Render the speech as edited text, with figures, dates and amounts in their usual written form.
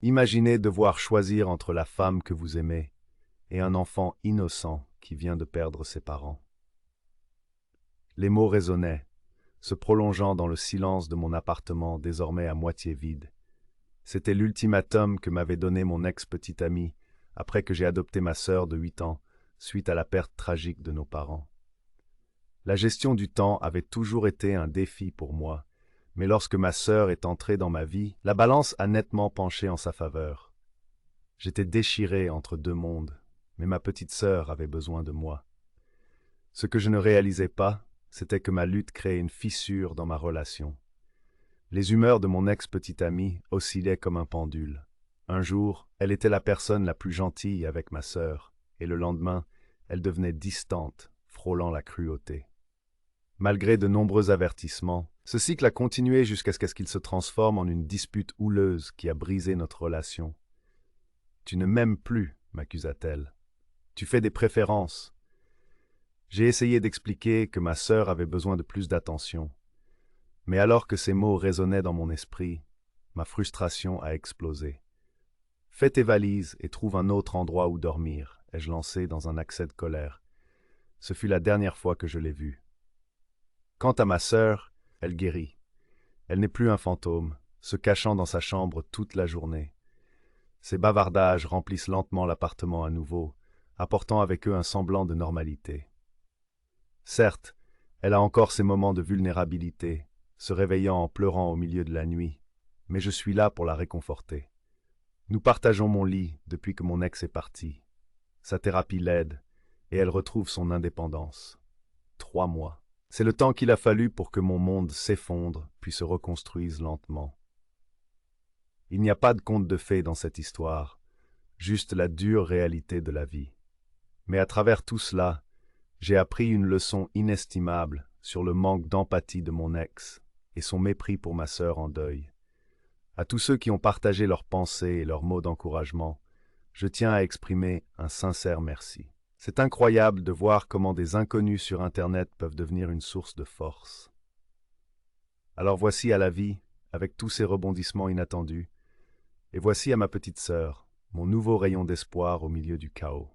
Imaginez devoir choisir entre la femme que vous aimez et un enfant innocent qui vient de perdre ses parents. Les mots résonnaient, se prolongeant dans le silence de mon appartement désormais à moitié vide. C'était l'ultimatum que m'avait donné mon ex-petite amie après que j'ai adopté ma sœur de 8 ans suite à la perte tragique de nos parents. La gestion du temps avait toujours été un défi pour moi, mais lorsque ma sœur est entrée dans ma vie, la balance a nettement penché en sa faveur. J'étais déchiré entre deux mondes, mais ma petite sœur avait besoin de moi. Ce que je ne réalisais pas, c'était que ma lutte créait une fissure dans ma relation. Les humeurs de mon ex-petite amie oscillaient comme un pendule. Un jour, elle était la personne la plus gentille avec ma sœur, et le lendemain, elle devenait distante, frôlant la cruauté. Malgré de nombreux avertissements, ce cycle a continué jusqu'à ce qu'il se transforme en une dispute houleuse qui a brisé notre relation. « Tu ne m'aimes plus », m'accusa-t-elle. « Tu fais des préférences. » J'ai essayé d'expliquer que ma sœur avait besoin de plus d'attention. Mais alors que ces mots résonnaient dans mon esprit, ma frustration a explosé. « Fais tes valises et trouve un autre endroit où dormir », ai-je lancé dans un accès de colère. Ce fut la dernière fois que je l'ai vue. Quant à ma sœur, elle guérit. Elle n'est plus un fantôme, se cachant dans sa chambre toute la journée. Ses bavardages remplissent lentement l'appartement à nouveau, apportant avec eux un semblant de normalité. Certes, elle a encore ses moments de vulnérabilité, se réveillant en pleurant au milieu de la nuit, mais je suis là pour la réconforter. Nous partageons mon lit depuis que mon ex est parti. Sa thérapie l'aide, et elle retrouve son indépendance. 3 mois. C'est le temps qu'il a fallu pour que mon monde s'effondre puis se reconstruise lentement. Il n'y a pas de conte de fées dans cette histoire, juste la dure réalité de la vie. Mais à travers tout cela, j'ai appris une leçon inestimable sur le manque d'empathie de mon ex et son mépris pour ma sœur en deuil. À tous ceux qui ont partagé leurs pensées et leurs mots d'encouragement, je tiens à exprimer un sincère merci. C'est incroyable de voir comment des inconnus sur Internet peuvent devenir une source de force. Alors voici à la vie, avec tous ces rebondissements inattendus, et voici à ma petite sœur, mon nouveau rayon d'espoir au milieu du chaos.